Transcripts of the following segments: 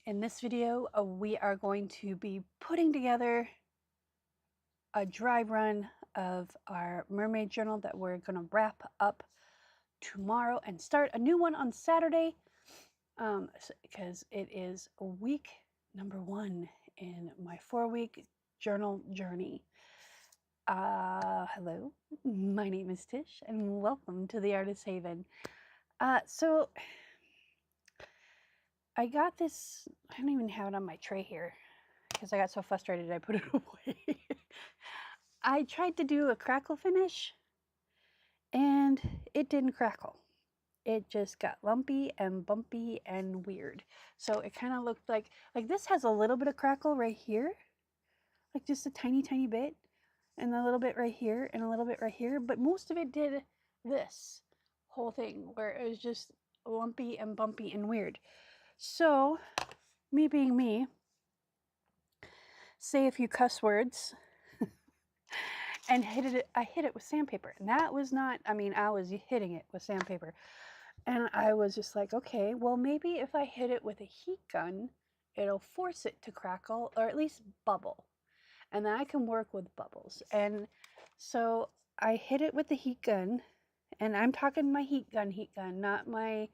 In this video, we are going to be putting together a dry run of our mermaid journal that we're going to wrap up tomorrow and start a new one on Saturday because it is week number 1 in my 4-week journal journey. Hello, my name is Tish and welcome to the Artist Haven. So I got this, I don't even have it on my tray here because I got so frustrated I put it away. I tried to do a crackle finish and it didn't crackle. It just got lumpy and bumpy and weird. So it kind of looked like this has a little bit of crackle right here, like just a tiny bit, and a little bit right here and a little bit right here, but most of it did this whole thing where it was just lumpy and bumpy and weird. So me being me, say a few cuss words and I hit it with sandpaper. And that was not, I mean, I was hitting it with sandpaper. And I was just like, okay, well, maybe if I hit it with a heat gun, it'll force it to crackle or at least bubble. And then I can work with bubbles. And so I hit it with the heat gun, and I'm talking my heat gun, not my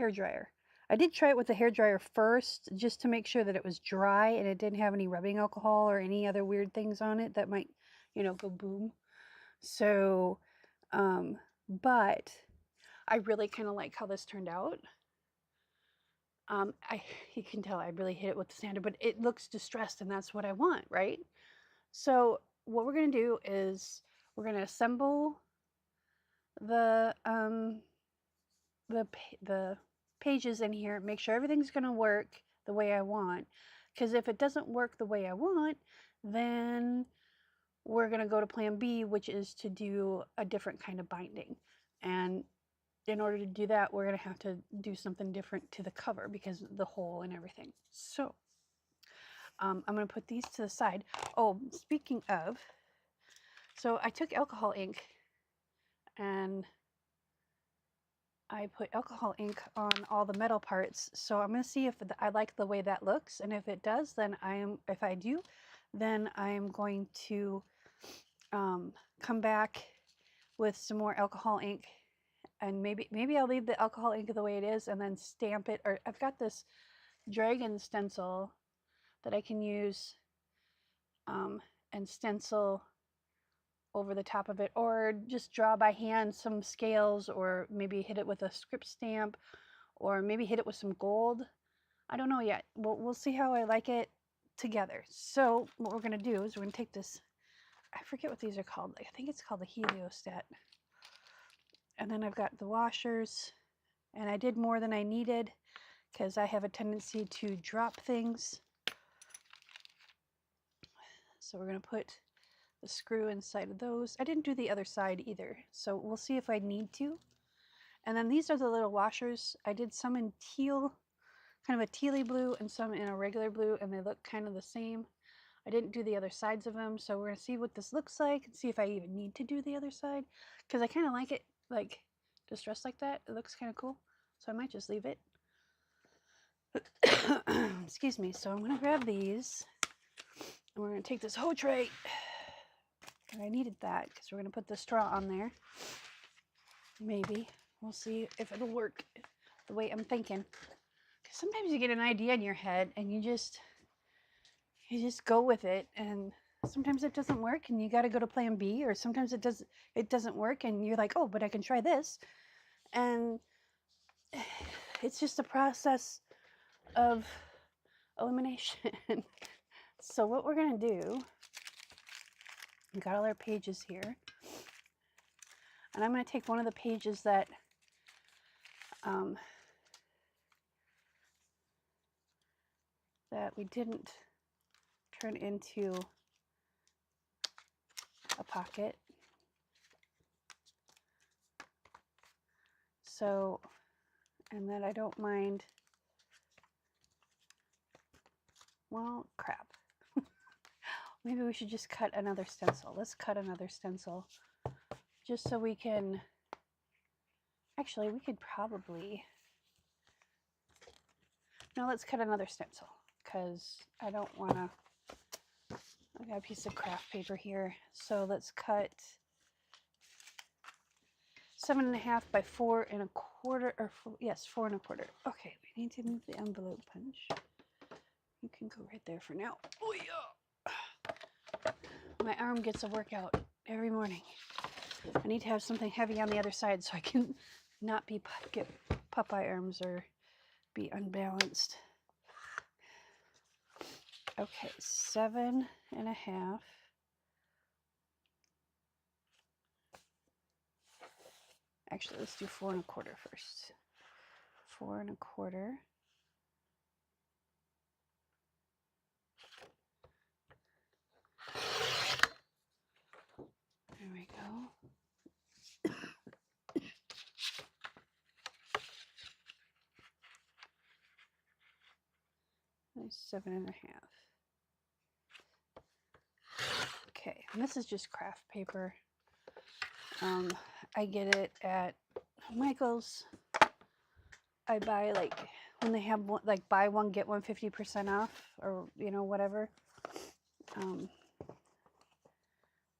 hairdryer. I did try it with the hairdryer first just to make sure that it was dry and it didn't have any rubbing alcohol or any other weird things on it that might, go boom. So, but I really kind of like how this turned out. You can tell I really hit it with the sander, but it looks distressed and that's what I want, right? So what we're going to do is we're going to assemble the pages in here, make sure everything's going to work the way I want. Because if it doesn't work the way I want, then we're going to go to plan B, which is to do a different kind of binding. And in order to do that, we're going to have to do something different to the cover because of the hole and everything. So I'm going to put these to the side. Oh, speaking of, so I took alcohol ink and I put alcohol ink on all the metal parts. So I'm going to see if I like the way that looks. And if it does, then if I do, then I'm going to come back with some more alcohol ink, and maybe I'll leave the alcohol ink the way it is and then stamp it. Or I've got this dragon stencil that I can use and stencil over the top of it, or just draw by hand some scales, or maybe hit it with a script stamp, or maybe hit it with some gold. I don't know yet. We'll see how I like it together. So what we're going to do is we're going to take this, I forget what these are called. I think it's called the heliostat. And then I've got the washers, and I did more than I needed because I have a tendency to drop things. So we're going to put the screw inside of those. I didn't do the other side either, so we'll see if I need to. And then these are the little washers. I did some in teal, kind of a tealy blue, and some in a regular blue, and they look kind of the same. I didn't do the other sides of them, so we're going to see what this looks like and see if I even need to do the other side, because I kind of like it like distressed like that. It looks kind of cool, so I might just leave it. Excuse me. So I'm going to grab these, and we're going to take this whole tray, and I needed that because we're going to put the straw on there. Maybe. We'll see if it'll work the way I'm thinking. Because sometimes you get an idea in your head and you just go with it, and sometimes it doesn't work and you got to go to plan B, or sometimes it doesn't work and you're like, oh, but I can try this. And it's just a process of elimination. So what we're going to do, we got all our pages here, and I'm going to take one of the pages that that we didn't turn into a pocket. So, and that I don't mind, well, crap. Maybe we should just cut another stencil. Let's cut another stencil just so we can, actually we could probably, Now let's cut another stencil because I don't want to. I got a piece of craft paper here, so let's cut 7.5 by 4.25, or yes, 4.25. Okay, we need to move the envelope punch. You can go right there for now. Oh yeah. My arm gets a workout every morning. I need to have something heavy on the other side so I can not get Popeye arms or be unbalanced. Okay, 7.5. Actually, let's do 4.25 first. 4.25. There we go. There's 7.5. Okay, and this is just craft paper. I get it at Michael's. I buy like when they have one, like buy one get one 50% off, or you know, whatever.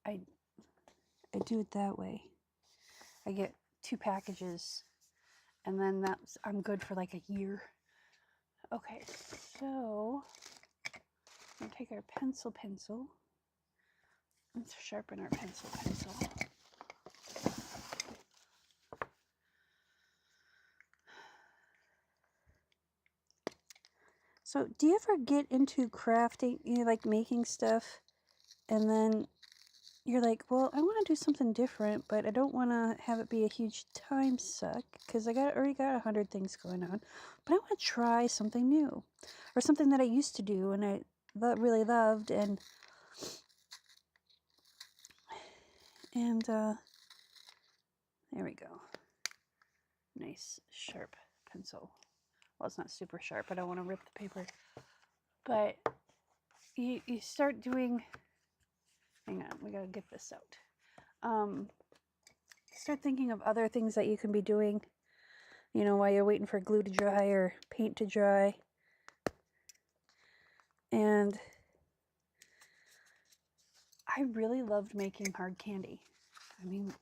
I do it that way. I get 2 packages, and then I'm good for like a year. Okay, so we'll take our pencil. Let's sharpen our pencil. So do you ever get into crafting, you know, like making stuff, and then you're like, well, I want to do something different, but I don't want to have it be a huge time suck because I already got 100 things going on, but I want to try something new or something that I used to do and I really loved, and there we go. Nice sharp pencil. Well, it's not super sharp. I don't want to rip the paper, but you start doing. Hang on, we gotta get this out. Start thinking of other things that you can be doing, you know, while you're waiting for glue to dry or paint to dry. And I really loved making hard candy. I mean,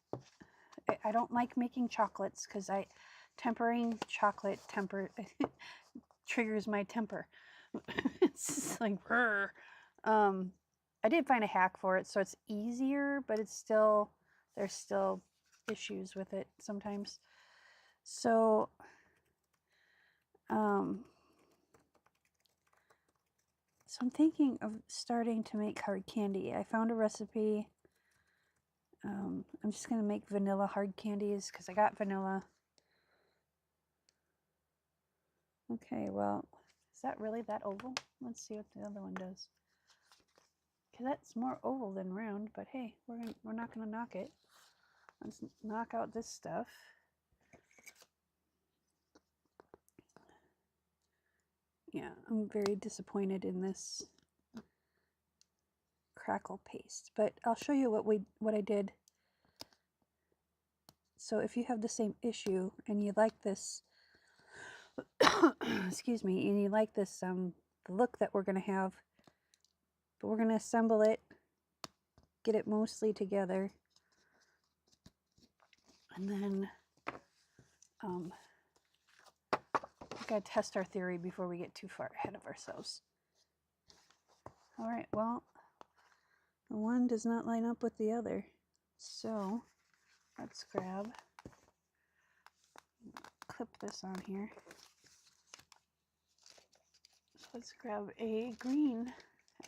I don't like making chocolates because tempering chocolate triggers my temper. It's like, I did find a hack for it, so it's easier, but there's still issues with it sometimes. So, so I'm thinking of starting to make hard candy. I found a recipe. I'm just going to make vanilla hard candies because I got vanilla. Okay, well, is that really that oval? Let's see what the other one does. Because that's more oval than round, but hey, we're not going to knock it. Let's knock out this stuff. Yeah, I'm very disappointed in this crackle paste, but I'll show you what I did. So if you have the same issue and you like this, excuse me, and you like this the look that we're going to have, but we're going to assemble it, get it mostly together, and then we got to test our theory before we get too far ahead of ourselves. All right, well, the one does not line up with the other, so let's clip this on here. So let's grab a green,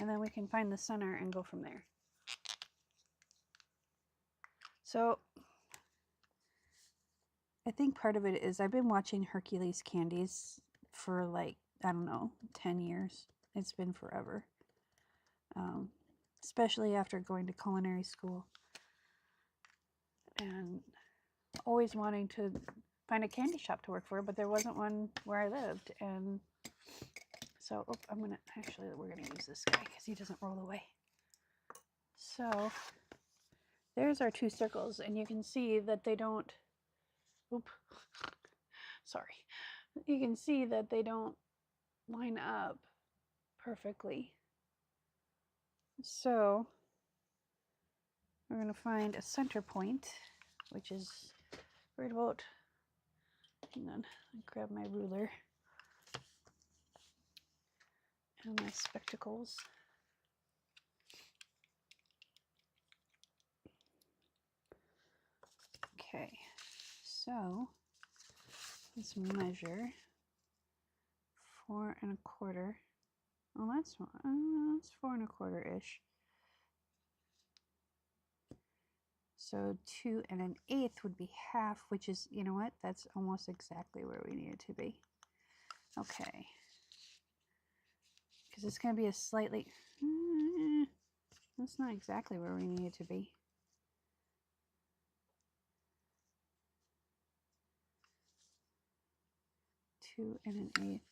and then we can find the center and go from there. So I think part of it is I've been watching Hercules Candies for like, I don't know, 10 years. It's been forever. Especially after going to culinary school. And always wanting to find a candy shop to work for, but there wasn't one where I lived. And so, we're gonna use this guy because he doesn't roll away. So there's our 2 circles, and you can see that they don't, sorry. You can see that they don't line up perfectly. So we're going to find a center point, which is right about, hang on, I'll grab my ruler and my spectacles. Okay, so let's measure 4 1/4. Oh, that's 4 1/4-ish. So 2 1/8 would be half, which is, you know what? That's almost exactly where we need it to be. Okay. Because it's going to be a slightly, that's not exactly where we need it to be. Two and an eighth.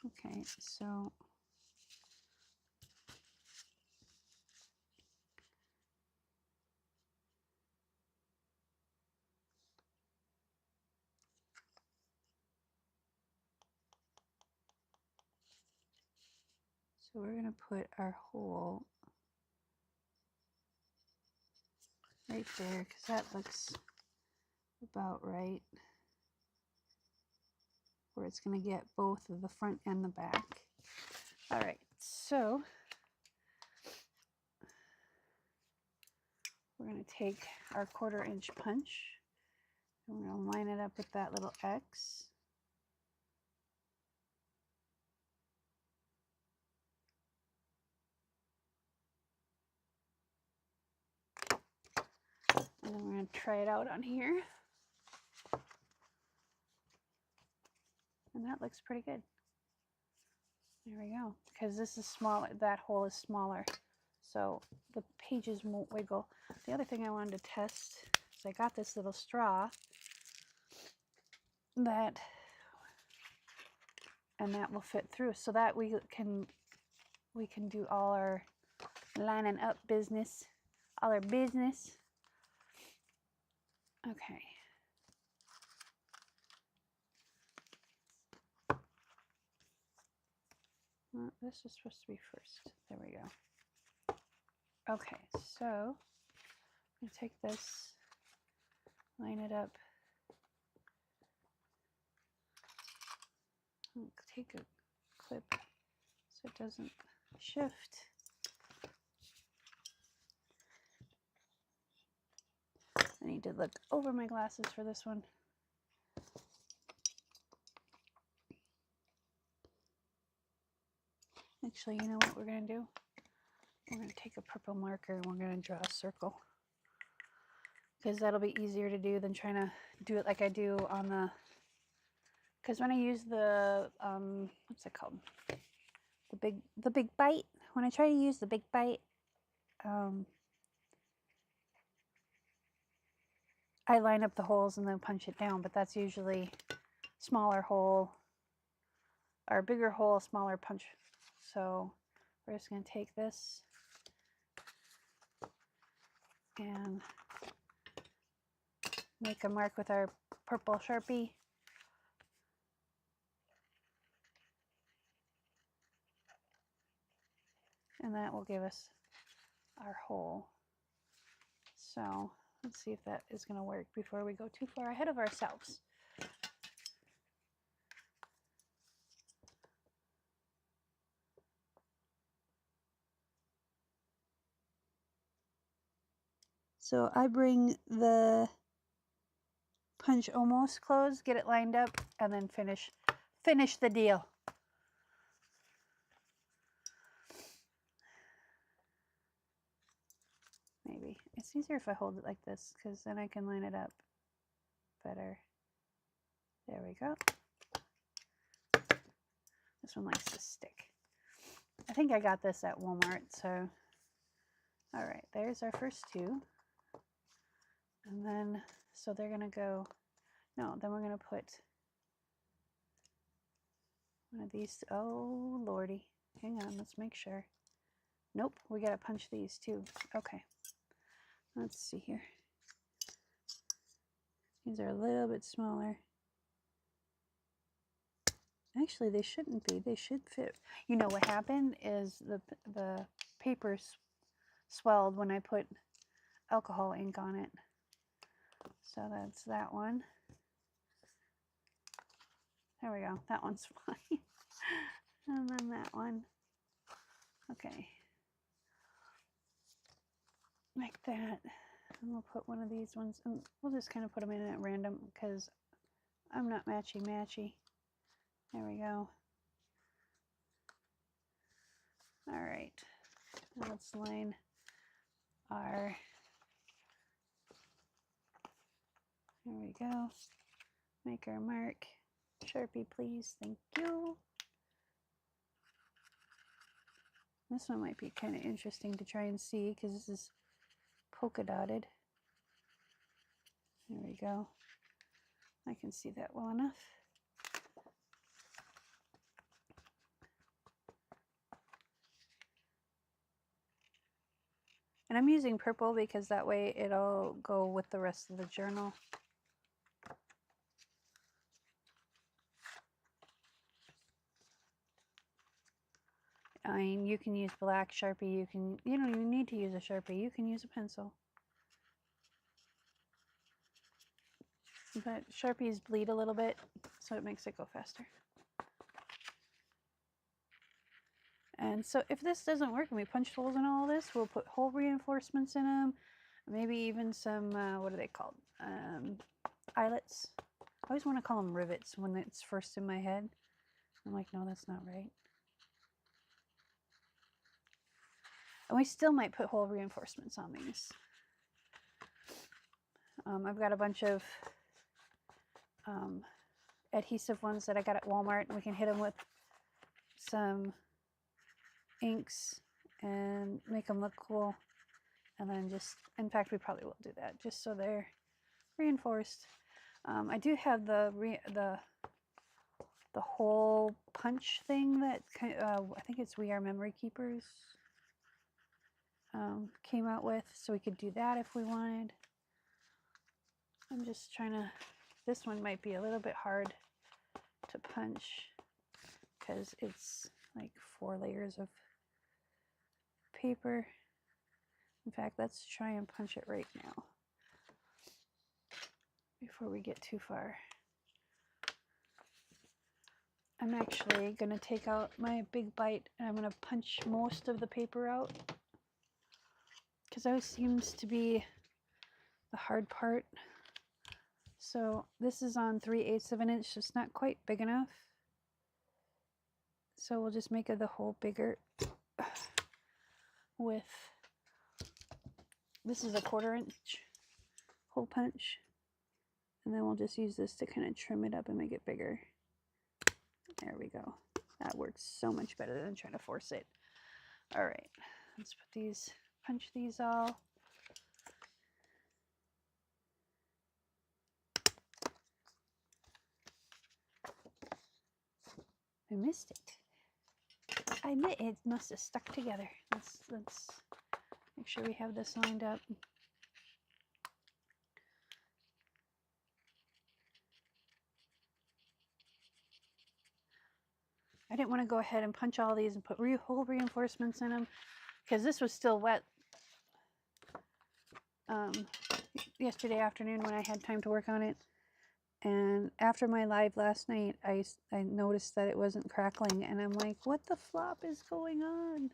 Okay, so we're going to put our hole right there because that looks about right, where it's going to get both of the front and the back. All right, so we're going to take our 1/4 inch punch and we're going to line it up with that little X. And then we're going to try it out on here. And that looks pretty good. There we go. Because this is smaller, that hole is smaller, so the pages won't wiggle. The other thing I wanted to test is I got this little straw that will fit through, so that we can do all our lining up business, all our business. Okay. Well, this is supposed to be first. There we go. Okay, so I'm going to take this, line it up, take a clip so it doesn't shift. I need to look over my glasses for this one. Actually, you know what we're going to do? We're going to take a purple marker and we're going to draw a circle. Because that'll be easier to do than trying to do it like I do on the... Because when I use the, what's it called? The big bite. When I try to use the big bite, I line up the holes and then punch it down, but that's usually smaller hole, or bigger hole, smaller punch. So we're just going to take this and make a mark with our purple Sharpie. And that will give us our hole. So let's see if that is going to work before we go too far ahead of ourselves. So I bring the punch almost closed, get it lined up, and then finish the deal. Maybe it's easier if I hold it like this, because then I can line it up better. There we go. This one likes to stick. I think I got this at Walmart, so all right, there's our first two. And then, so they're gonna go, no, then we're gonna put One of these. Oh, Lordy. Hang on, let's make sure. Nope, we gotta punch these too. Okay. Let's see here. These are a little bit smaller. Actually, they shouldn't be. They should fit. You know what happened is the paper swelled when I put alcohol ink on it. So that's that one. There we go. That one's fine. And then that one. Okay. Like that. And we'll put one of these ones, and we'll just kind of put them in at random because I'm not matchy-matchy. There we go. All right. Now let's line our, there we go. Make our mark. Sharpie, please. Thank you. This one might be kind of interesting to try and see because this is polka dotted. There we go. I can see that well enough. And I'm using purple because that way it'll go with the rest of the journal. I mean, you can use black Sharpie, you don't even need to use a Sharpie, you can use a pencil. But Sharpies bleed a little bit, so it makes it go faster. And so if this doesn't work and we punch holes in all this, we'll put hole reinforcements in them, maybe even some, what are they called? Eyelets. I always want to call them rivets when it's first in my head. I'm like, no, that's not right. And we still might put hole reinforcements on these. I've got a bunch of adhesive ones that I got at Walmart, and we can hit them with some inks and make them look cool. And then just, in fact, we probably will do that just so they're reinforced. I do have the hole punch thing that I think it's We Are Memory Keepers came out with, so we could do that if we wanted. I'm just trying to, this one might be a little bit hard to punch because it's like 4 layers of paper. In fact, let's try and punch it right now before we get too far. I'm actually going to take out my big bite and I'm going to punch most of the paper out because that seems to be the hard part. So this is on 3/8 of an inch, so it's not quite big enough. So we'll just make the hole bigger with, this is a 1/4 inch hole punch. And then we'll just use this to kind of trim it up and make it bigger. There we go. That works so much better than trying to force it. All right, let's put these, punch these all. I missed it. I admit it must have stuck together. Let's make sure we have this lined up. I didn't want to go ahead and punch all these and put hole reinforcements in them because this was still wet yesterday afternoon when I had time to work on it. And after my live last night, I noticed that it wasn't crackling, and I'm like, what the flop is going on?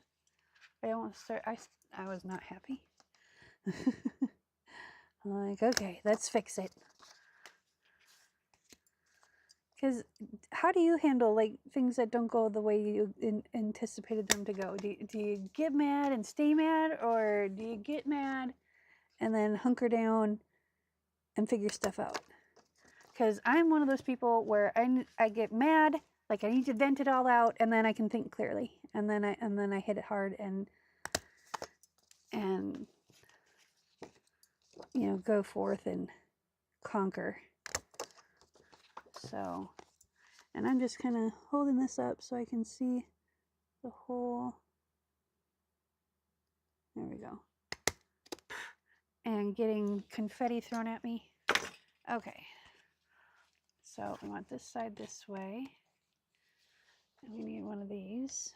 I don't want to start, I was not happy. I'm like, okay, let's fix it. Because how do you handle like things that don't go the way you anticipated them to go? Do you get mad and stay mad, or do you get mad and then hunker down and figure stuff out? Because I'm one of those people where I get mad, like I need to vent it all out, and then I can think clearly, and then I hit it hard and you know, go forth and conquer. So, And I'm just kind of holding this up so I can see the whole, there we go, and getting confetti thrown at me. Okay, so we want this side this way, and we need one of these.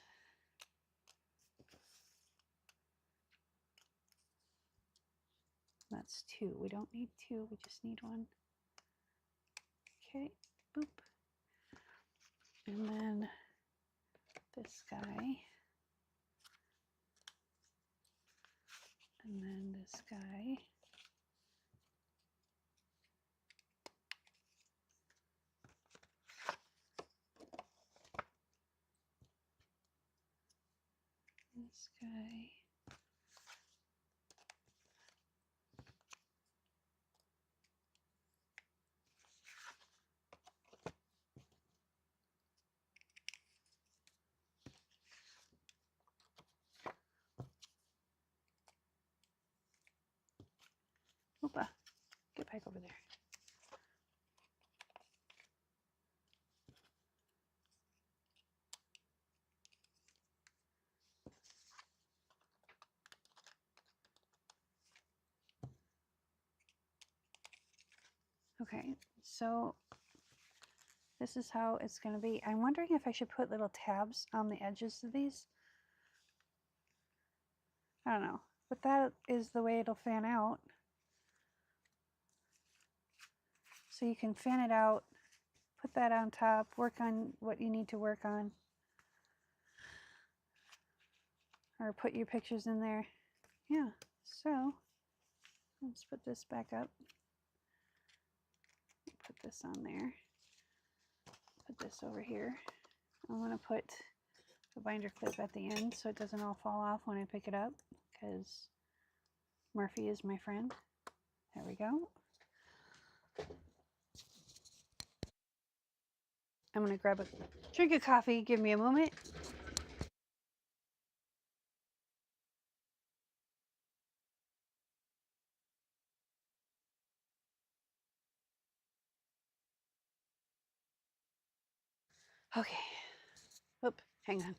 That's two. We don't need two, we just need one. Okay, boop. And then this guy. And then this guy. This guy. Oopa, get back over there. Okay, so this is how it's going to be. I'm wondering if I should put little tabs on the edges of these. I don't know, but that is the way it'll fan out. So you can fan it out, put that on top, work on what you need to work on, or put your pictures in there. Yeah, so let's put this back up. Put this on there. Put this over here. I'm going to put the binder clip at the end so it doesn't all fall off when I pick it up, because Murphy is my friend. There we go. I'm going to grab a drink of coffee. Give me a moment. Okay. Oop, hang on.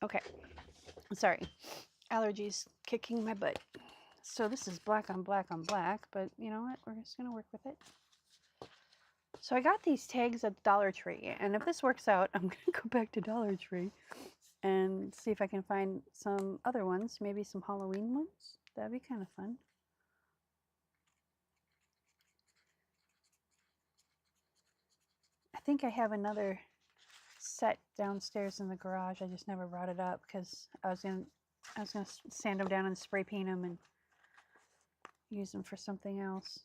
Okay. Sorry. Allergies kicking my butt. So this is black on black on black, but you know what? We're just going to work with it. So I got these tags at Dollar Tree, and if this works out, I'm going to go back to Dollar Tree and see if I can find some other ones, maybe some Halloween ones. That'd be kind of fun. I think I have another set downstairs in the garage. I just never brought it up because I was gonna sand them down and spray paint them and use them for something else.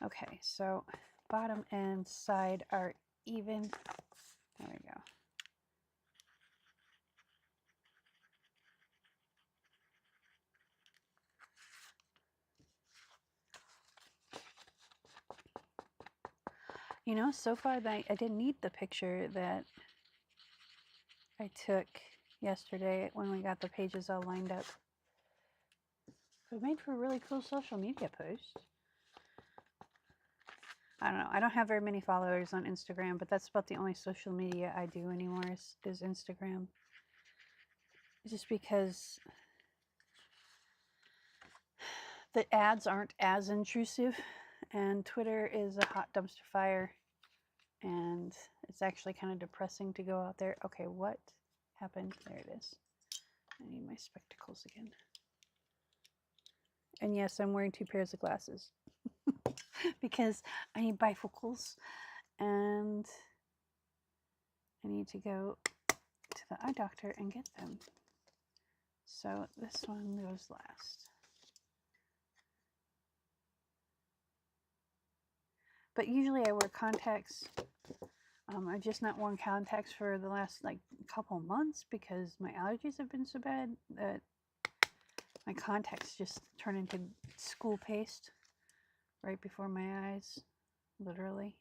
Okay, so bottom and side are even. There we go. You know, so far I didn't need the picture that I took yesterday when we got the pages all lined up. It made for a really cool social media post. I don't know. I don't have very many followers on Instagram, but that's about the only social media I do anymore is Instagram. Just because the ads aren't as intrusive, and Twitter is a hot dumpster fire, and it's actually kind of depressing to go out there. Okay, what happened? There it is. I need my spectacles again. And yes, I'm wearing 2 pairs of glasses because I need bifocals, and I need to go to the eye doctor and get them. So this one goes last. But usually I wear contacts. I've just not worn contacts for the last like couple months because my allergies have been so bad that my contacts just turn into school paste right before my eyes, literally.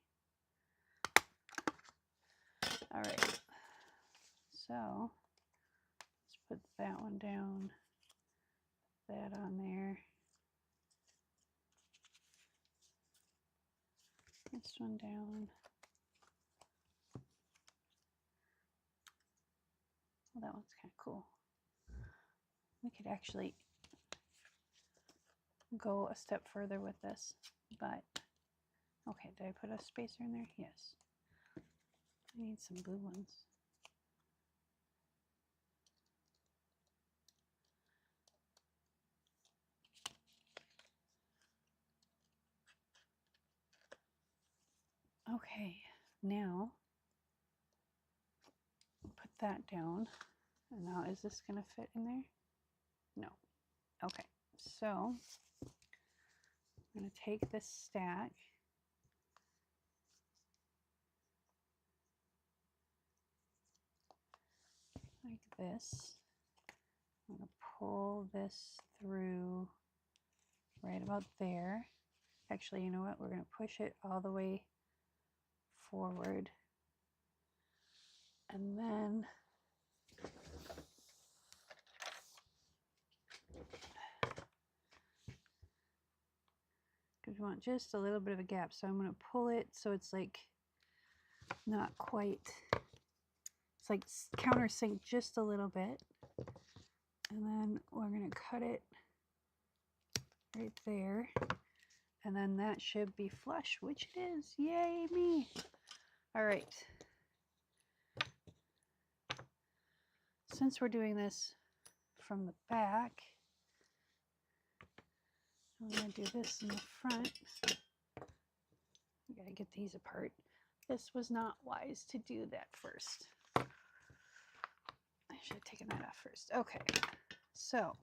All right, so that one down, that on there. This one down. Well, that one's kind of cool. We could actually go a step further with this, but okay, did I put a spacer in there? Yes. I need some blue ones. Okay, now put that down. And now is this going to fit in there? No. Okay, so I'm going to take this stack like this. I'm going to pull this through right about there. Actually, you know what? We're going to push it all the way forward. And then because we want just a little bit of a gap. So I'm going to pull it so it's like not quite, it's like countersink just a little bit. And then we're going to cut it right there. And then that should be flush, which it is. Yay, me. All right. Since we're doing this from the back, I'm going to do this in the front. I got to get these apart. This was not wise to do that first. I should have taken that off first. Okay, so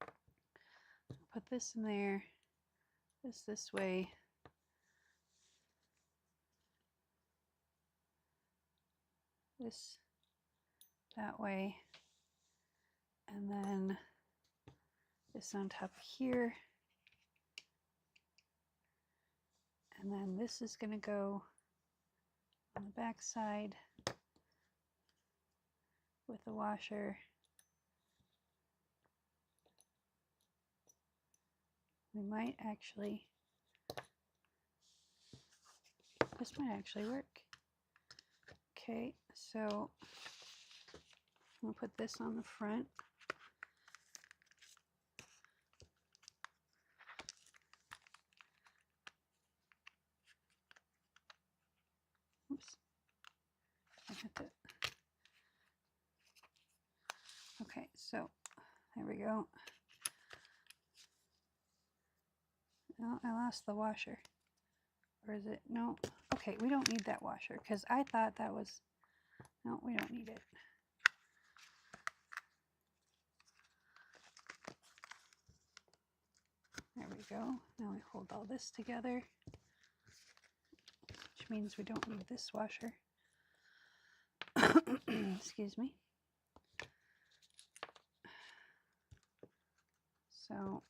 I'll put this in there, this way. This that way. And then this on top here. And then this is going to go on the back side with the washer. We might actually, this might actually work. Okay, so I'm going to put this on the front. Oops. I hit it. Okay, so there we go. Oh, I lost the washer. Or is it? No. Okay, we don't need that washer because I thought that was, no, we don't need it. There we go. Now we hold all this together, which means we don't need this washer. Excuse me. So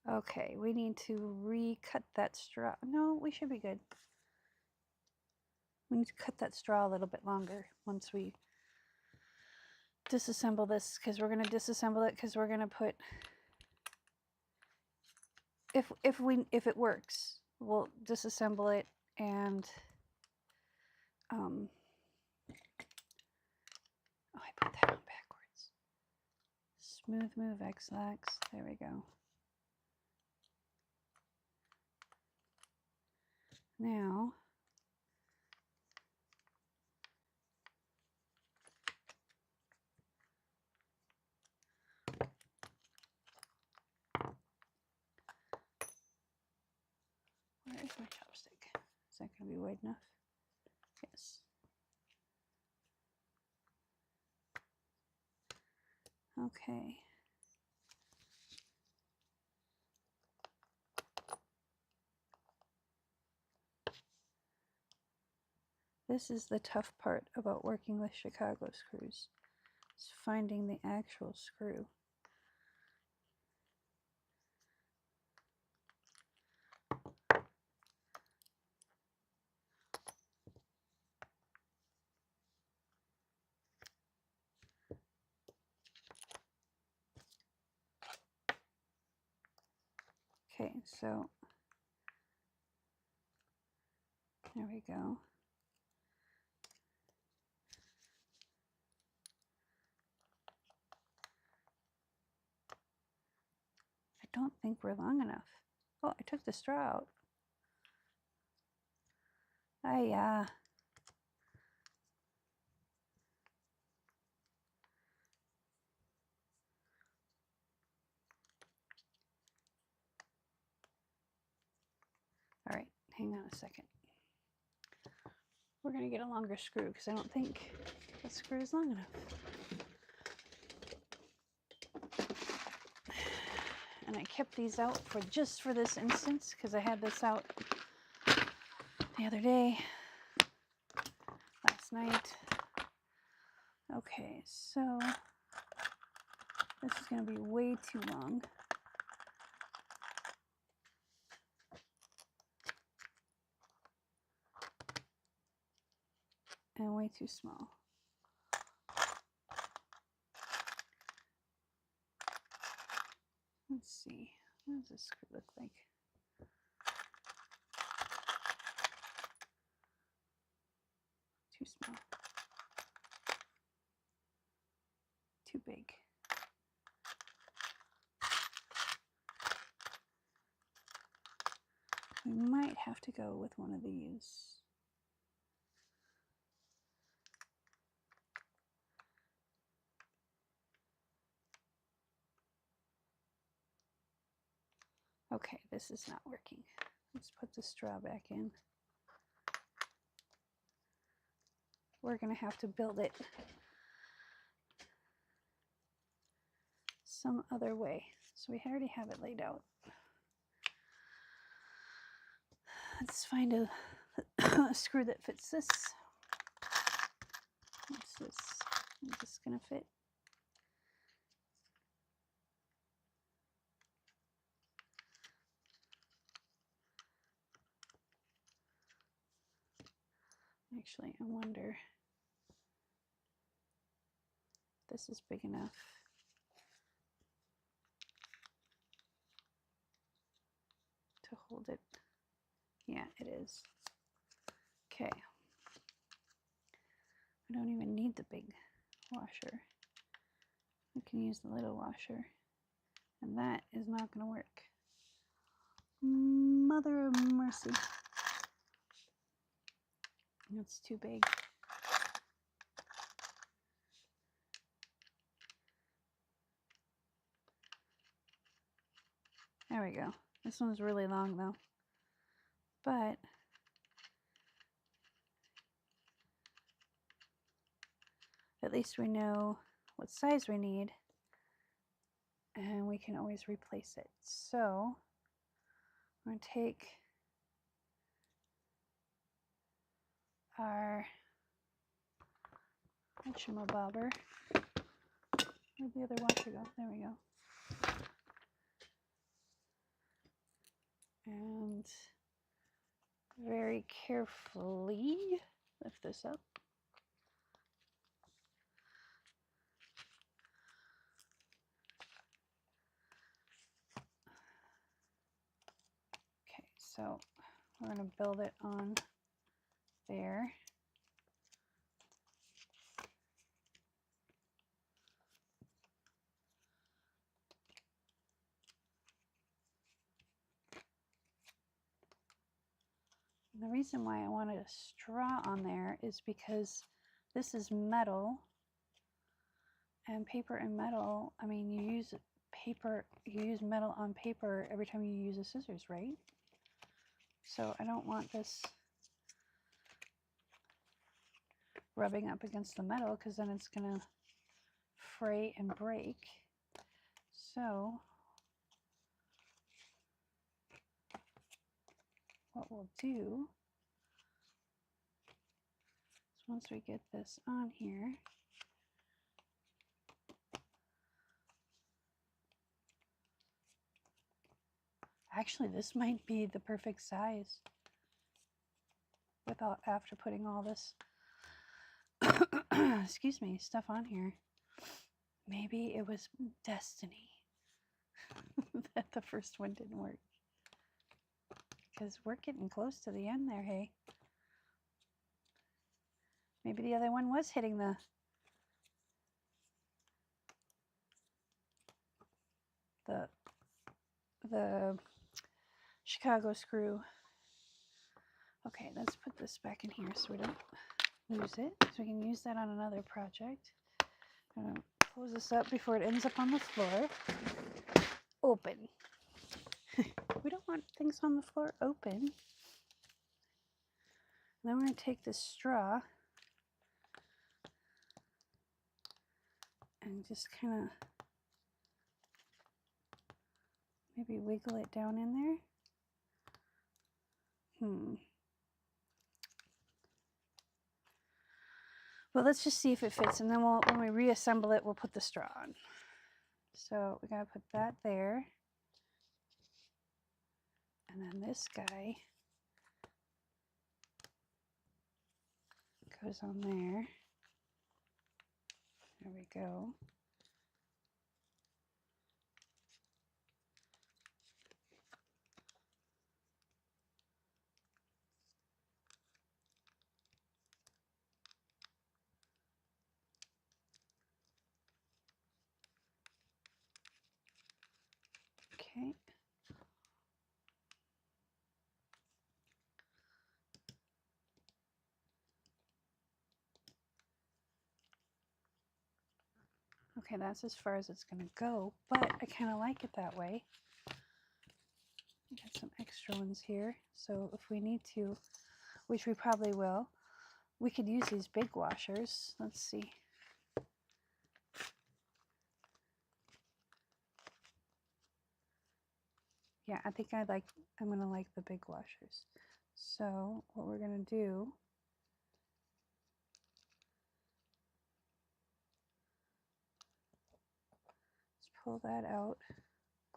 okay, we need to recut that straw. No, we should be good. We need to cut that straw a little bit longer once we disassemble this, because we're going to disassemble it because we're going to put, if it works, we'll disassemble it and oh, I put that on backwards. Smooth move X-lax. There we go. Now where is my chopstick? Is that going to be wide enough? Yes. Okay. This is the tough part about working with Chicago screws. It's finding the actual screw. Okay, so there we go. I don't think we're long enough. Oh, I took the straw out. Yeah. All right, hang on a second. We're gonna get a longer screw because I don't think that screw is long enough. And I kept these out for just for this instance because I had this out the other day, last night. Okay, so this is going to be way too long. And way too small. Let's see, what does this screw look like? Too small. Too big. We might have to go with one of these. Okay, this is not working. Let's put the straw back in. We're going to have to build it some other way. So we already have it laid out. Let's find a screw that fits this. What's this? Is this going to fit? Actually, I wonder if this is big enough. To hold it. Yeah, it is. Okay. I don't even need the big washer. I can use the little washer. And that is not going to work. Mother of mercy. That's too big. There we go. This one's really long though. But at least we know what size we need. And we can always replace it. So I'm going to take our bobber. Where'd the other washer go? There we go. And very carefully lift this up. Okay, so we're going to build it on there. And the reason why I wanted a straw on there is because this is metal, and paper and metal, I mean, you use metal on paper every time you use a scissors, right? So I don't want this rubbing up against the metal because then it's gonna fray and break. So what we'll do is once we get this on here, actually this might be the perfect size without after putting all this excuse me, stuff on here. Maybe it was destiny that the first one didn't work. because we're getting close to the end there, hey? Maybe the other one was hitting the Chicago screw. Okay, let's put this back in here so we don't lose it. So we can use that on another project. I'm gonna close this up before it ends up on the floor. Open. We don't want things on the floor open. And then we're gonna take this straw and just kind of maybe wiggle it down in there. Well, let's just see if it fits, and then when we reassemble it, we'll put the straw on. So we gotta put that there. And then this guy goes on there. There we go. Okay. Okay, that's as far as it's going to go, but I kind of like it that way. Got some extra ones here, so if we need to, which we probably will, we could use these big washers. Let's see. Yeah, I think I'm going to like the big washers. So what we're going to do, let's pull that out,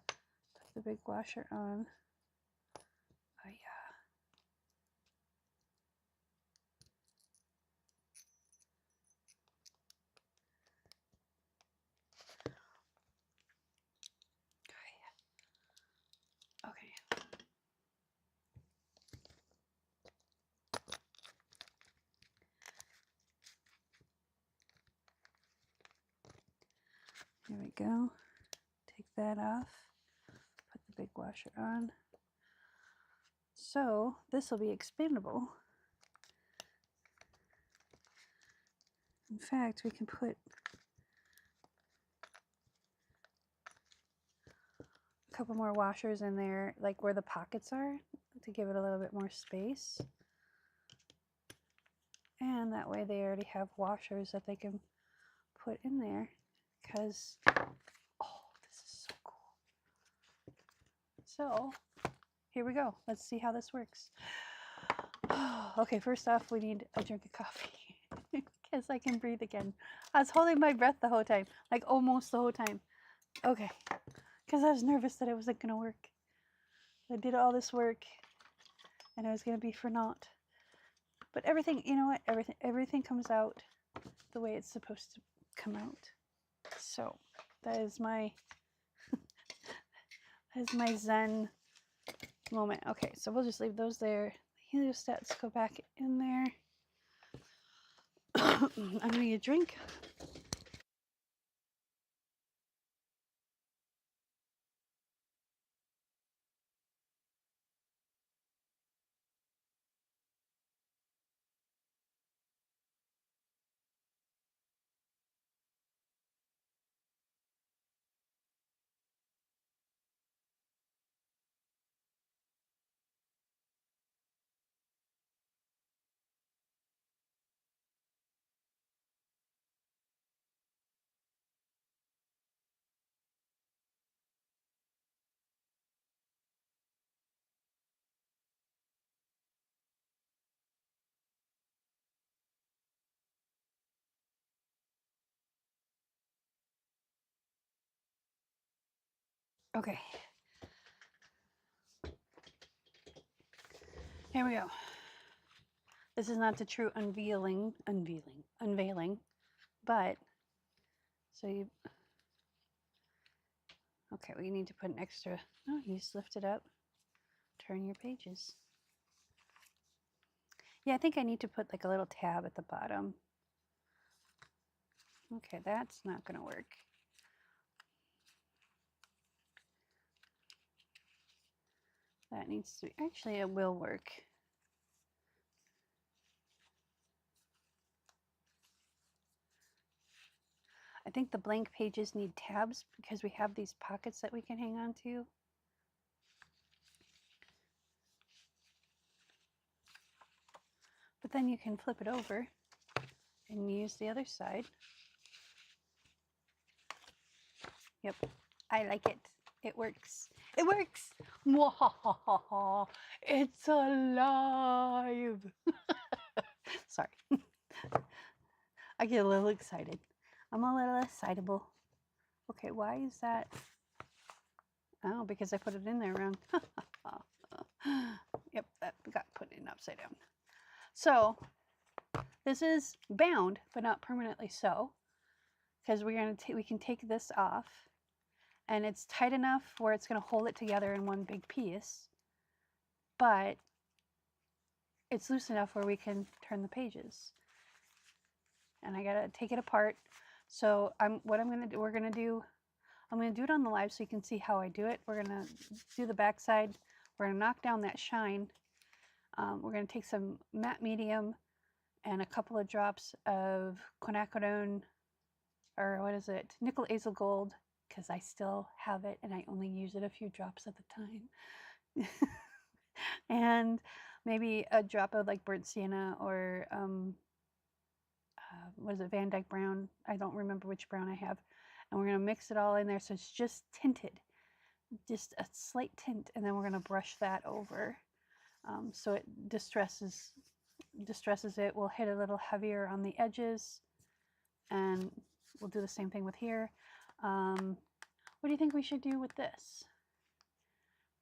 put the big washer on. Oh yeah. Okay. There we go. Take that off. Put the big washer on. So this will be expandable. In fact, we can put a couple more washers in there, like where the pockets are, to give it a little bit more space. And that way they already have washers that they can put in there, because, oh, this is so cool. So here we go. Let's see how this works. Okay, first off, we need a drink of coffee because I can breathe again. I was holding my breath the whole time, like almost the whole time. Okay, because I was nervous that it wasn't going to work. I did all this work and it was going to be for naught. But everything, you know what? Everything comes out the way it's supposed to come out. So that is my Zen moment. Okay, so we'll just leave those there. The heliostats go back in there. I'm gonna get a drink. Okay. Here we go. This is not the true unveiling, but so you, okay, we need to put an extra, oh, you just lift it up, turn your pages. Yeah, I think I need to put like a little tab at the bottom. Okay, that's not going to work. That needs to be, actually it will work. I think the blank pages need tabs because we have these pockets that we can hang on to. But then you can flip it over and use the other side. Yep, I like it. It works. It works. Mwahaha. It's alive. Sorry. I get a little excited. I'm a little excitable. Okay, why is that? Oh, because I put it in there wrong. Yep, that got put in upside down. So this is bound, but not permanently so, because we can take this off, and it's tight enough where it's going to hold it together in one big piece, but it's loose enough where we can turn the pages. And I gotta take it apart. So I'm gonna do it on the live so you can see how I do it. We're gonna do the back side. We're gonna knock down that shine. We're gonna take some matte medium and a couple of drops of quinacridone, or what is it, nickel azo gold, because I still have it and I only use it a few drops at a time. And maybe a drop of like burnt sienna or what is it, Van Dyke brown. I don't remember which brown I have. And we're going to mix it all in there so it's just tinted, just a slight tint, and then we're going to brush that over so it distresses it. We'll hit a little heavier on the edges, and we'll do the same thing with here. What do you think we should do with this?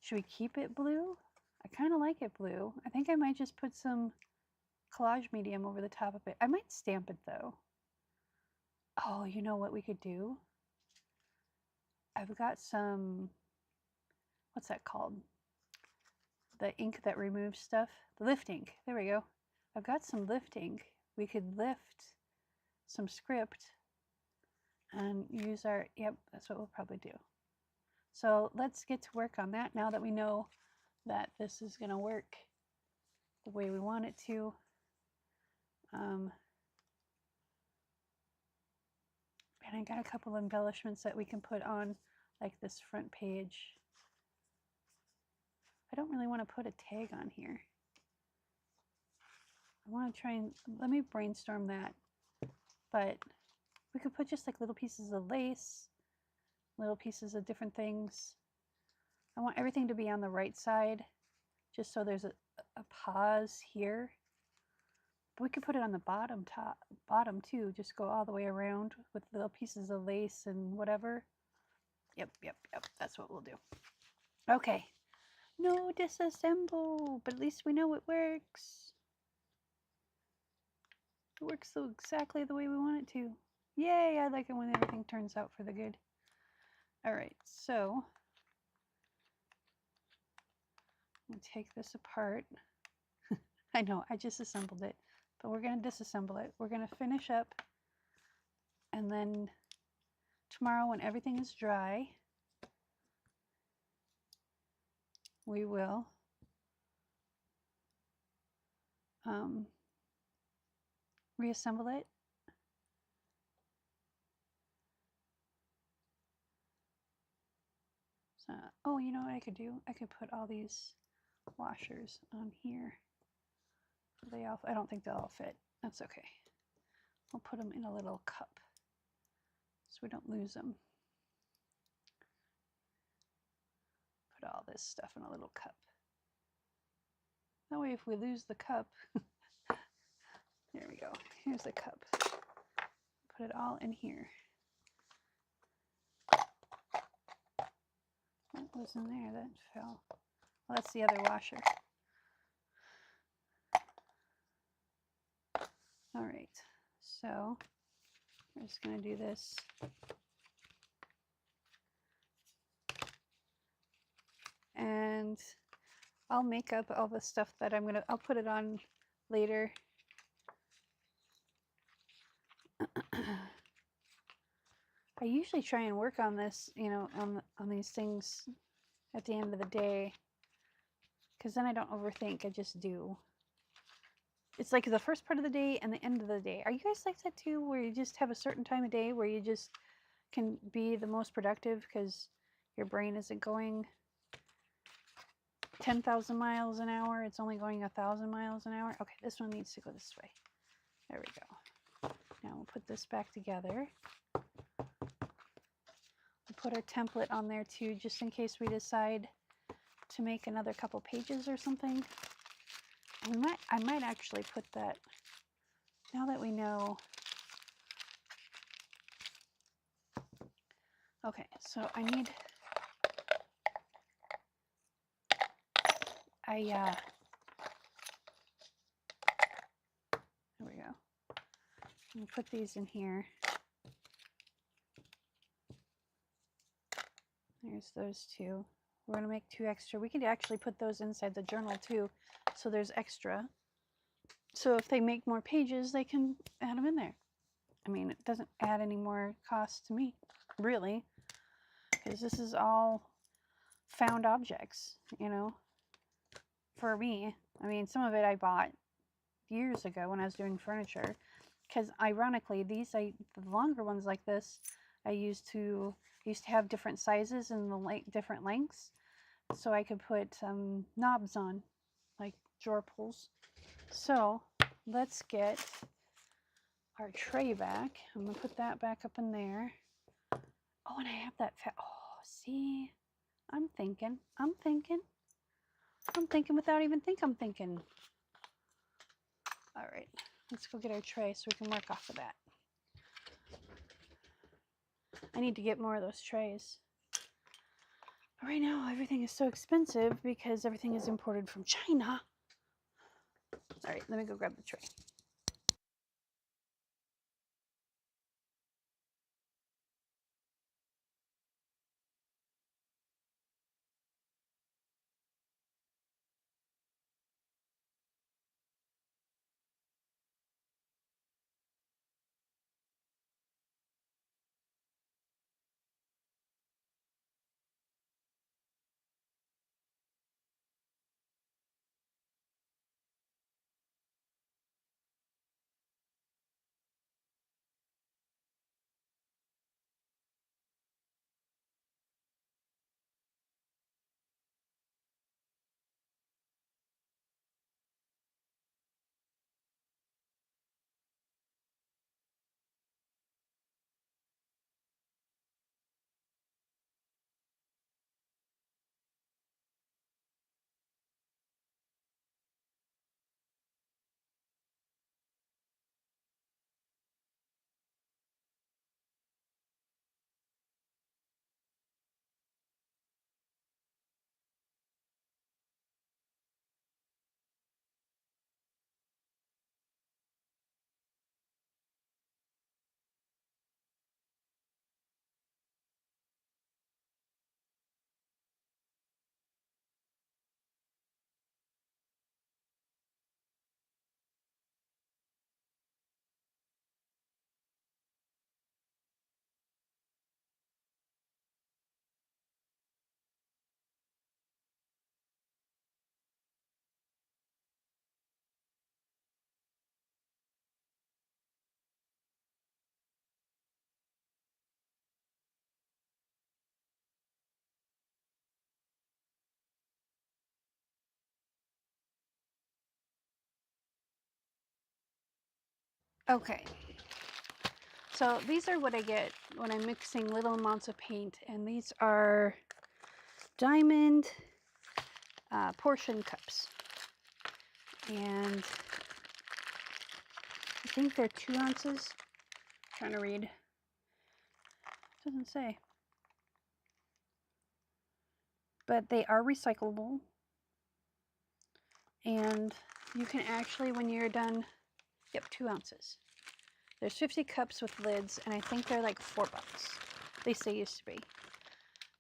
Should we keep it blue? I kind of like it blue. I think I might just put some collage medium over the top of it. I might stamp it though. Oh, you know what we could do? I've got some, what's that called? The ink that removes stuff. The lift ink. There we go. I've got some lift ink. We could lift some script and use our, yep, that's what we'll probably do. So let's get to work on that now that we know that this is going to work the way we want it to. And I got a couple of embellishments that we can put on, like this front page. I don't really want to put a tag on here. I want to try and, let me brainstorm that. But we could put just like little pieces of lace, little pieces of different things. I want everything to be on the right side, just so there's a pause here. But we could put it on the bottom too, just go all the way around with little pieces of lace and whatever. Yep, that's what we'll do. Okay, no disassemble, but at least we know it works. It works so exactly the way we want it to. Yay, I like it when everything turns out for the good. All right, so I'm gonna take this apart. I know, I just assembled it, but we're gonna disassemble it. We're gonna finish up, and then tomorrow when everything is dry, we will reassemble it. So, oh, you know what I could do? I could put all these washers on here. They all, I don't think they'll all fit. That's okay. I'll put them in a little cup so we don't lose them. Put all this stuff in a little cup. That way if we lose the cup, there we go. Here's the cup. Put it all in here. What was in there that fell? Well, that's the other washer. All right, so we're just going to do this. And I'll make up all the stuff that I'll put it on later. I usually try and work on this, you know, on these things at the end of the day, because then I don't overthink. I just do. It's like the first part of the day and the end of the day. Are you guys like that too, where you just have a certain time of day where you just can be the most productive because your brain isn't going 10,000 miles an hour? It's only going 1,000 miles an hour. Okay, this one needs to go this way. There we go. Now we'll put this back together. We'll put our template on there too, just in case we decide to make another couple pages or something. I might actually put that, now that we know. Okay, so I need, there we go. I'm gonna put these in here. There's those two. We're gonna make 2 extra. We could actually put those inside the journal too, so there's extra. So if they make more pages, they can add them in there. I mean, it doesn't add any more cost to me, really, because this is all found objects, you know, for me. I mean, some of it I bought years ago when I was doing furniture, because ironically, the longer ones like this, I used to have different sizes and different lengths, so I could put knobs on, like drawer pulls. So let's get our tray back. I'm gonna put that back up in there. Oh, and I have that oh, see, I'm thinking without even I'm thinking. All right, let's go get our tray so we can work off of that. I need to get more of those trays. But right now, everything is so expensive because everything is imported from China. All right, let me go grab the tray. Okay, so these are what I get when I'm mixing little amounts of paint, and these are diamond portion cups, and I think they're 2 ounces. I'm trying to read. It doesn't say, but they are recyclable, and you can actually, when you're done, yep, 2 ounces. There's 50 cups with lids, and I think they're like $4. At least they used to be.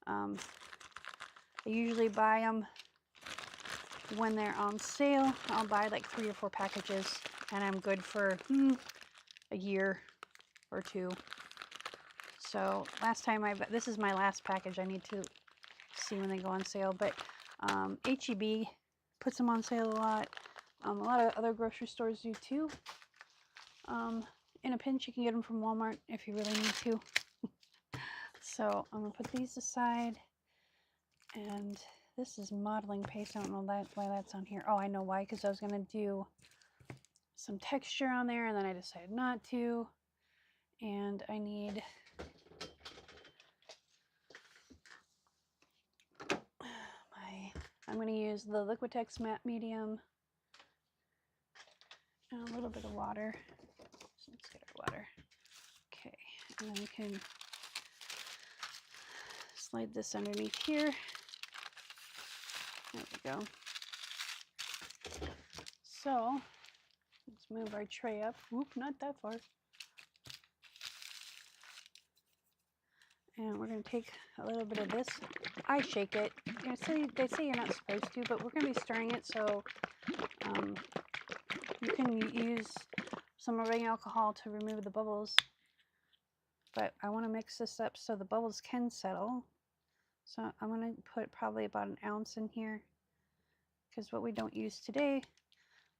I usually buy them when they're on sale, I'll buy like 3 or 4 packages, and I'm good for a year or 2. So last time this is my last package. I need to see when they go on sale, but HEB puts them on sale a lot. A lot of other grocery stores do too. In a pinch, you can get them from Walmart if you really need to. So I'm gonna put these aside, and this is modeling paste. I don't know why that's on here. Oh, I know why, because I was gonna do some texture on there, and then I decided not to. And I need I'm going to use the Liquitex matte medium and a little bit of water. So let's get our water. Okay, and then we can slide this underneath here. There we go. So let's move our tray up. Whoop, not that far. And we're going to take a little bit of this. I shake it. You know, they say you're not supposed to, but we're going to be stirring it, so you can use some rubbing alcohol to remove the bubbles. But I want to mix this up so the bubbles can settle. So I'm going to put probably about an ounce in here, because what we don't use today,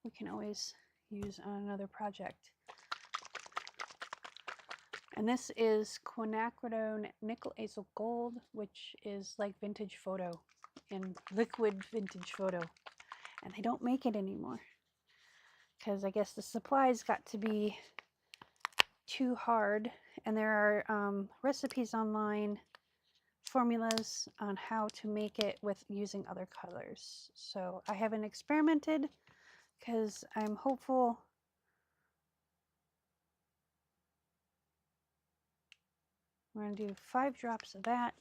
we can always use on another project. And this is quinacridone nickel acyl gold, which is like vintage photo, in liquid vintage photo. And they don't make it anymore, because I guess the supplies got to be too hard. And there are recipes online, formulas on how to make it with using other colors. So I haven't experimented, because I'm hopeful. We're going to do 5 drops of that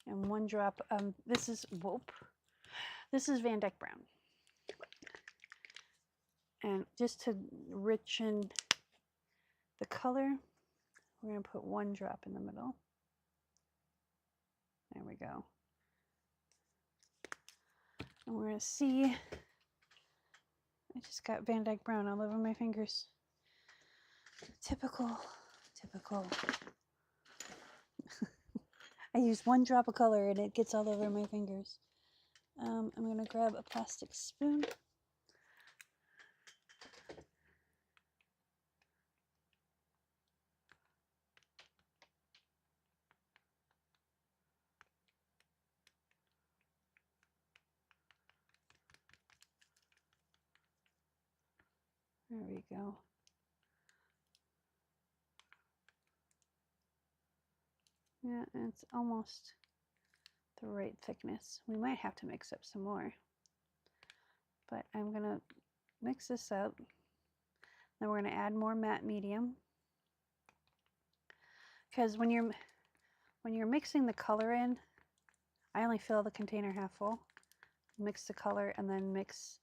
and 1 drop. This is Van Dyke Brown. And just to richen the color, we're going to put 1 drop in the middle. There we go. And we're going to see, I just got Van Dyke Brown all over my fingers. Typical. I use 1 drop of color and it gets all over my fingers. I'm going to grab a plastic spoon. There we go. Yeah, it's almost the right thickness. We might have to mix up some more, but I'm gonna mix this up. Then we're gonna add more matte medium, because when you're mixing the color in, I only fill the container half full, mix the color, and then mix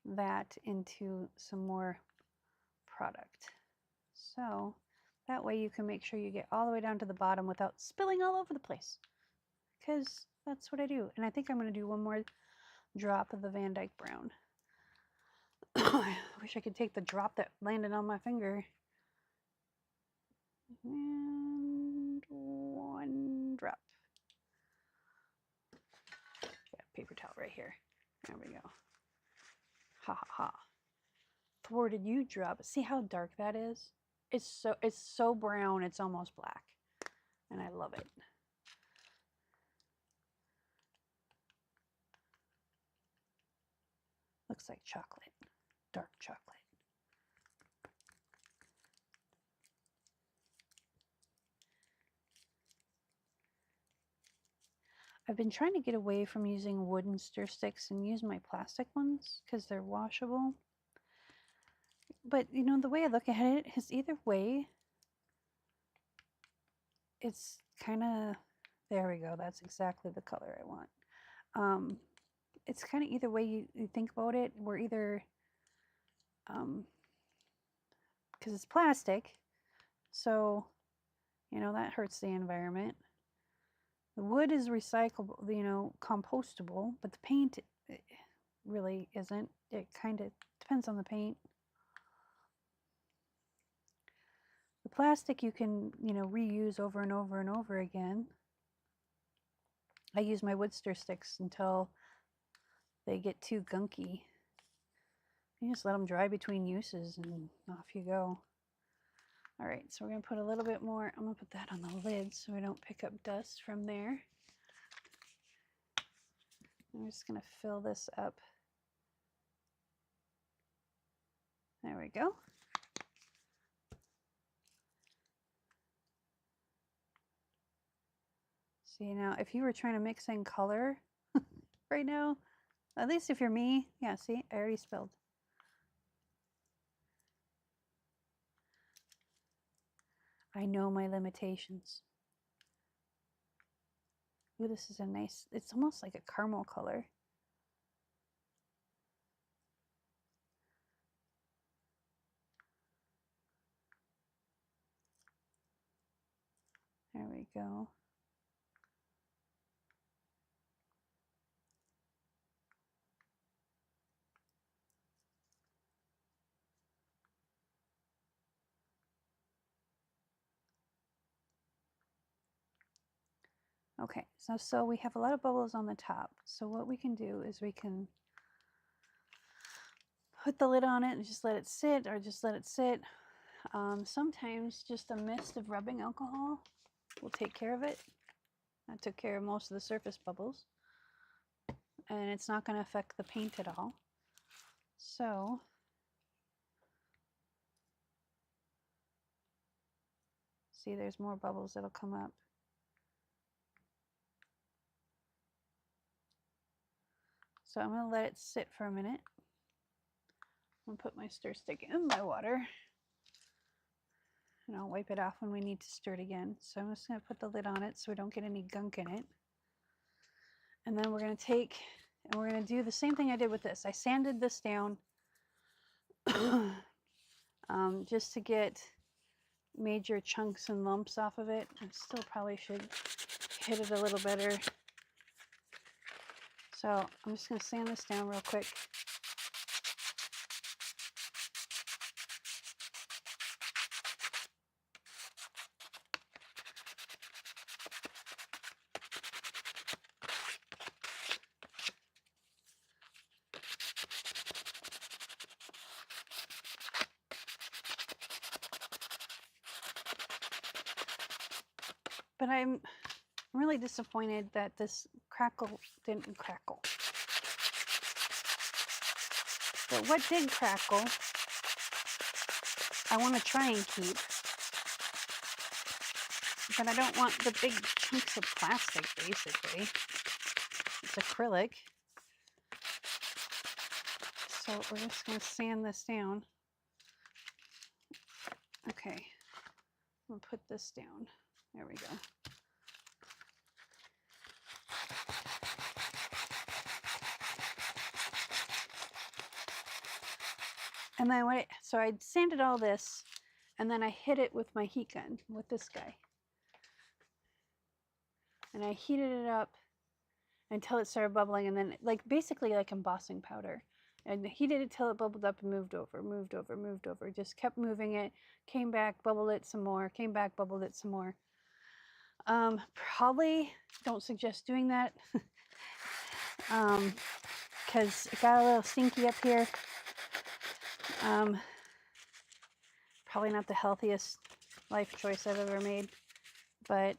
that into some more product. So that way you can make sure you get all the way down to the bottom without spilling all over the place, because that's what I do. And I think I'm going to do 1 more drop of the Van Dyke Brown. I wish I could take the drop that landed on my finger. And 1 drop. Got a paper towel right here. There we go. Ha ha ha. Thwarted you drop. See how dark that is? It's so brown, it's almost black. And I love it. Looks like chocolate, dark chocolate. I've been trying to get away from using wooden stir sticks and use my plastic ones because they're washable. But you know, the way I look at it is either way, it's kind of, there we go, that's exactly the color I want. It's kind of either way you think about it. We're either, because it's plastic, so, you know, that hurts the environment. The wood is recyclable, you know, compostable, but the paint, really isn't. It kind of depends on the paint. The plastic you can, you know, reuse over and over and over again. I use my wood stir sticks until they get too gunky. You just let them dry between uses and off you go. All right, so we're going to put a little bit more. I'm going to put that on the lid so we don't pick up dust from there. I'm just going to fill this up. There we go. See, now if you were trying to mix in color right now, at least if you're me, yeah, see, I already spilled. I know my limitations. Ooh, this is a nice, it's almost like a caramel color. There we go. Okay, so we have a lot of bubbles on the top. So what we can do is we can put the lid on it and just let it sit, or just let it sit. Sometimes just a mist of rubbing alcohol will take care of it. That took care of most of the surface bubbles. And it's not going to affect the paint at all. So see, there's more bubbles that'll come up. So I'm going to let it sit for a minute. I'm going to put my stir stick in my water. And I'll wipe it off when we need to stir it again. So I'm just going to put the lid on it so we don't get any gunk in it. And then we're going to take, and we're going to do the same thing I did with this. I sanded this down just to get major chunks and lumps off of it. I still probably should hit it a little better. So I'm just going to sand this down real quick. But I'm really disappointed that this crackle didn't crackle. But what did crackle, I want to try and keep. But I don't want the big chunks of plastic, basically. It's acrylic. So we're just going to sand this down. Okay, I'm going to put this down. There we go. And then so I sanded all this, and then I hit it with my heat gun, with this guy. And I heated it up until it started bubbling, and then basically like embossing powder. And heated it till it bubbled up and moved over, moved over, moved over. Just kept moving it, came back, bubbled it some more, came back, bubbled it some more. Probably don't suggest doing that because it got a little stinky up here. Probably not the healthiest life choice I've ever made, but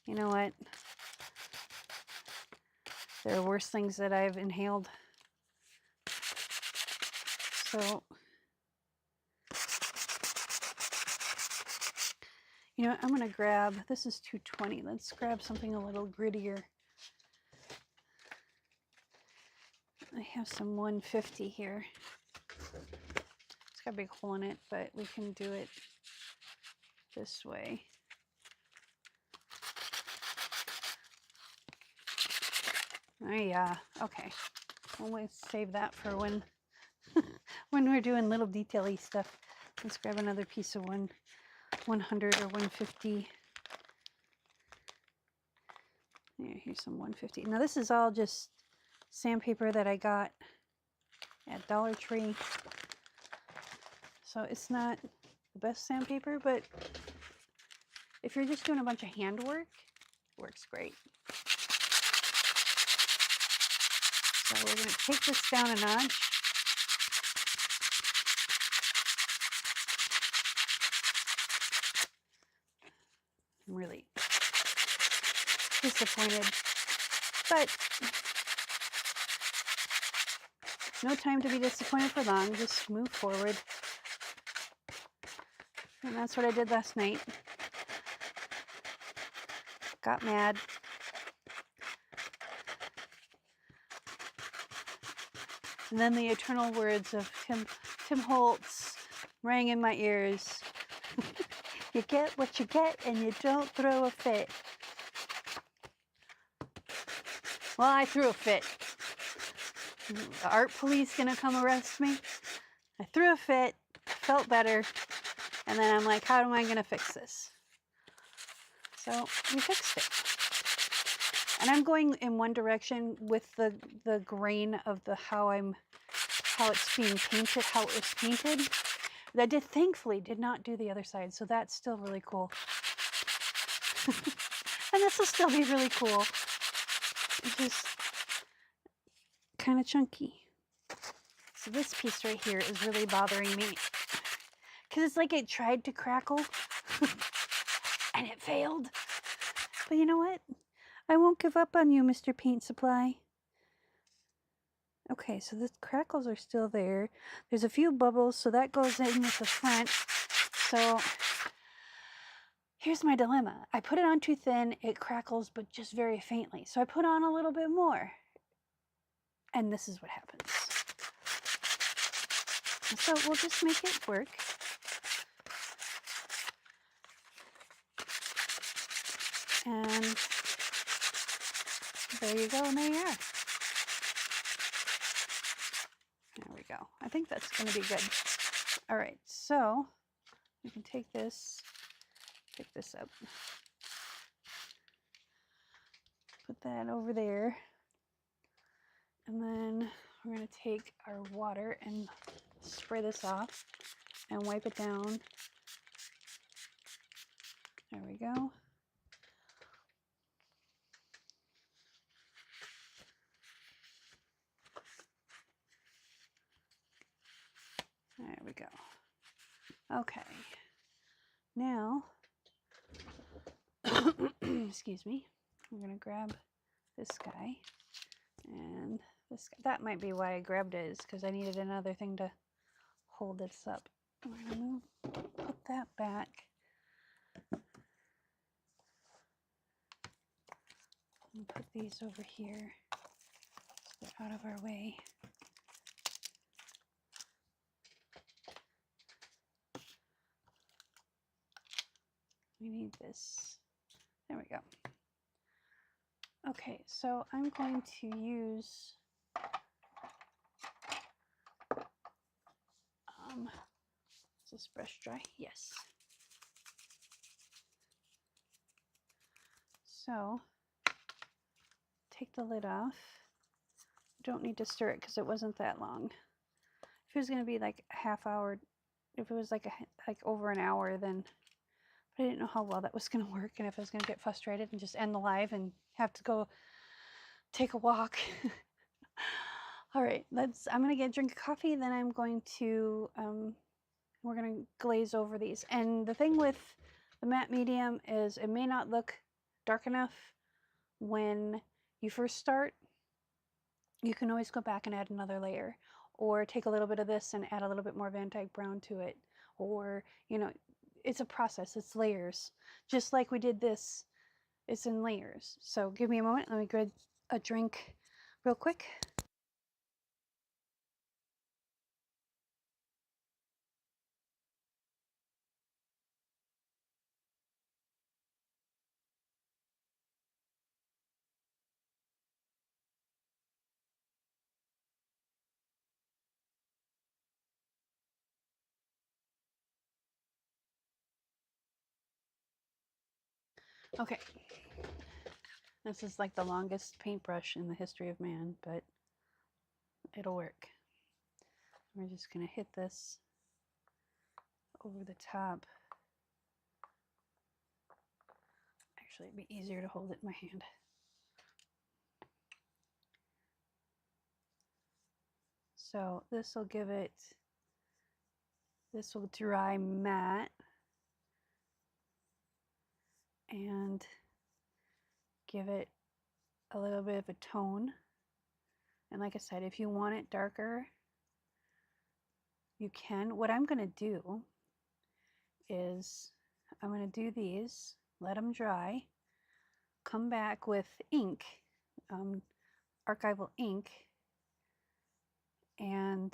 you know what? There are worse things that I've inhaled. So, you know what? I'm going to grab, this is 220. Let's grab something a little grittier. I have some 150 here. It's got a big hole in it, but we can do it this way. Oh yeah, okay. We'll save that for when when we're doing little detail-y stuff. Let's grab another piece of 100 or 150. Here's some 150. Now this is all just sandpaper that I got at Dollar Tree. So it's not the best sandpaper, but if you're just doing a bunch of handwork, it works great. So we're going to take this down a notch. I'm really disappointed, but no time to be disappointed for long. Just move forward. And that's what I did last night. Got mad. And then the eternal words of Tim Holtz rang in my ears. You get what you get and you don't throw a fit. Well, I threw a fit. The art police gonna come arrest me? I threw a fit, felt better, and then I'm like, how am I gonna fix this? So we fixed it. And I'm going in one direction with the grain of the how it's being painted, how it was painted. That thankfully did not do the other side, so that's still really cool. And this will still be really cool. It's just kind of chunky. So this piece right here is really bothering me because it's like it tried to crackle and it failed. But you know what? I won't give up on you, Mr. Paint Supply. Okay, so the crackles are still there. There's a few bubbles, so that goes in with the front. So here's my dilemma. I put it on too thin, it crackles, but just very faintly. So I put on a little bit more. And this is what happens. So we'll just make it work. And there you go, and there you are. There we go. I think that's going to be good. All right, so you can take this, pick this up, put that over there, and then we're going to take our water and spray this off and wipe it down. There we go. There we go. Okay. Now, excuse me, I'm going to grab this guy and this guy. That might be why I grabbed it, is because I needed another thing to hold this up. We're going to put that back. And put these over here so they're out of our way. We need this. There we go. Okay, so I'm going to use is this brush dry? Yes. So take the lid off. Don't need to stir it because it wasn't that long. If it was going to be like a half hour, if it was like over an hour, then I didn't know how well that was going to work, and if I was going to get frustrated and just end the live and have to go take a walk. All right, I'm going to get a drink of coffee, then I'm going to, we're going to glaze over these. And the thing with the matte medium is it may not look dark enough when you first start. You can always go back and add another layer, or take a little bit of this and add a little bit more Van Dyke brown to it, or, you know, it's a process, it's layers. Just like we did this, it's in layers. So give me a moment, let me grab a drink real quick. Okay, this is like the longest paintbrush in the history of man, but it'll work. We're just going to hit this over the top. Actually, it'd be easier to hold it in my hand. So this will give it, this will dry matte and give it a little bit of a tone. And like I said, if you want it darker, you can. What I'm going to do is I'm going to do these, let them dry, come back with ink, archival ink, and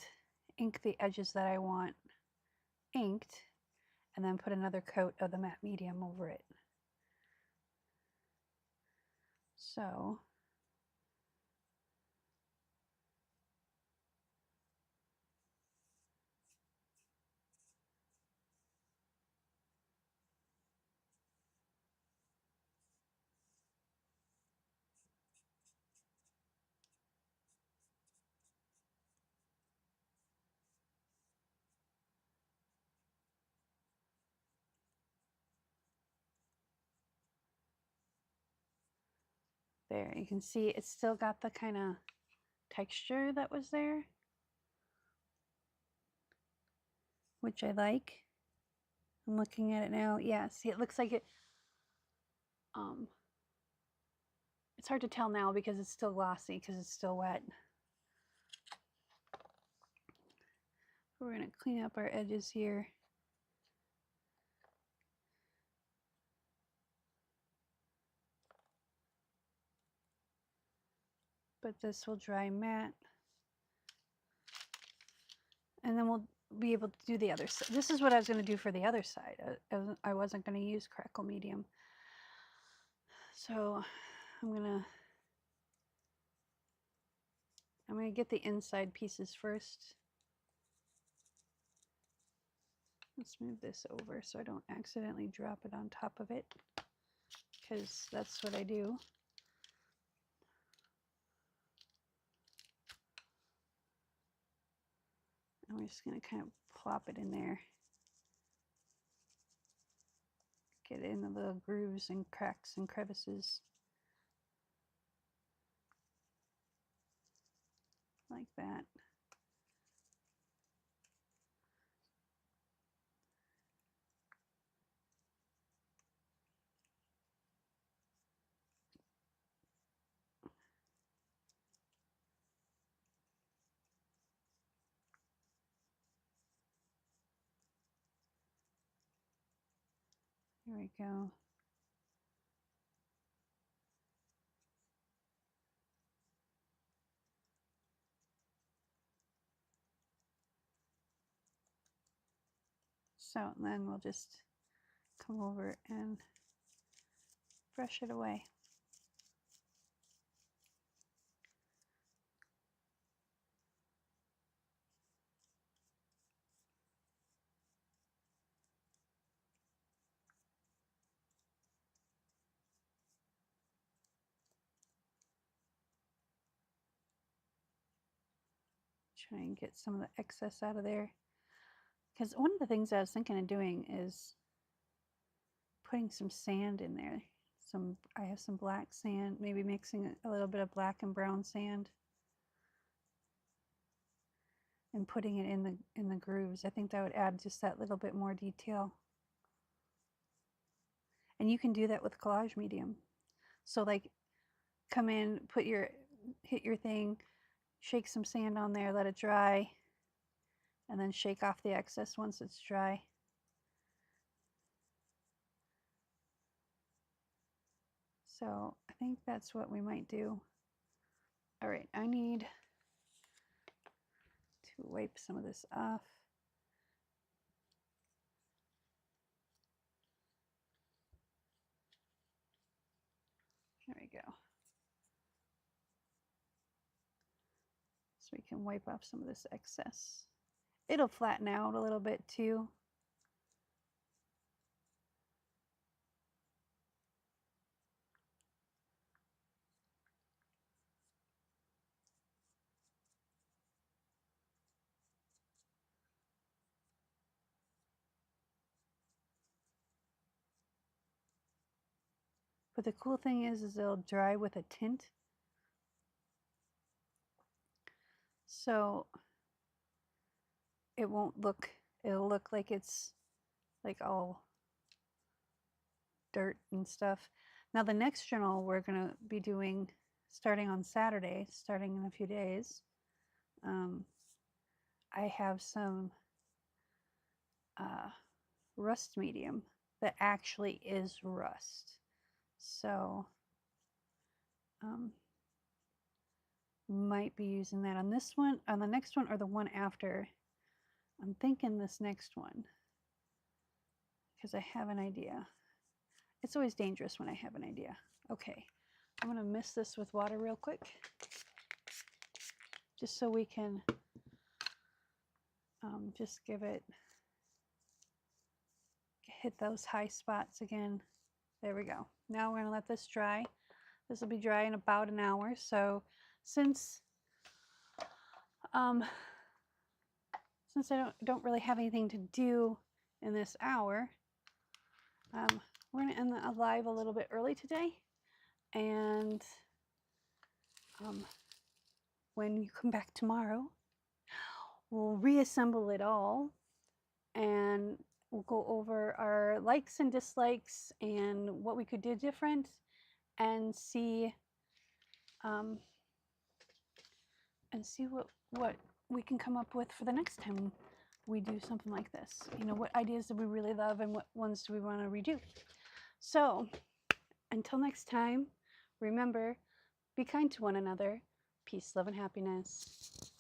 ink the edges that I want inked, and then put another coat of the matte medium over it. So there, you can see it's still got the kind of texture that was there, which I like. I'm looking at it now. Yeah, see, it looks like it, it's hard to tell now because it's still glossy because it's still wet. We're going to clean up our edges here. But this will dry matte. And then we'll be able to do the other side. This is what I was going to do for the other side. I wasn't going to use crackle medium. So I'm going to get the inside pieces first. Let's move this over so I don't accidentally drop it on top of it, because that's what I do. And we're just going to kind of plop it in there. Get it in the little grooves and cracks and crevices. Like that. Here we go. So then we'll just come over and brush it away. Try and get some of the excess out of there. Because one of the things I was thinking of doing is putting some sand in there. I have some black sand, maybe mixing a little bit of black and brown sand and putting it in the grooves. I think that would add just that little bit more detail. And you can do that with collage medium. So like come in, hit your thing, shake some sand on there, let it dry, and then shake off the excess once it's dry. So I think that's what we might do. All right, I need to wipe some of this off. There we go. So we can wipe off some of this excess. It'll flatten out a little bit too. But the cool thing is it'll dry with a tint. So it won't look, it'll look like it's like all dirt and stuff. Now the next journal we're going to be doing starting on Saturday, starting in a few days. I have some rust medium that actually is rust. So might be using that on this one, on the next one, or the one after. I'm thinking this next one because I have an idea. It's always dangerous when I have an idea. Okay, I'm going to mist this with water real quick just so we can just give it, hit those high spots again. There we go. Now we're going to let this dry. This will be dry in about an hour. So since I don't really have anything to do in this hour, we're going to end the live a little bit early today. And when you come back tomorrow, we'll reassemble it all and we'll go over our likes and dislikes and what we could do different and see what we can come up with for the next time we do something like this. You know, what ideas do we really love and what ones do we want to redo? So until next time, remember, be kind to one another. Peace, love, and happiness.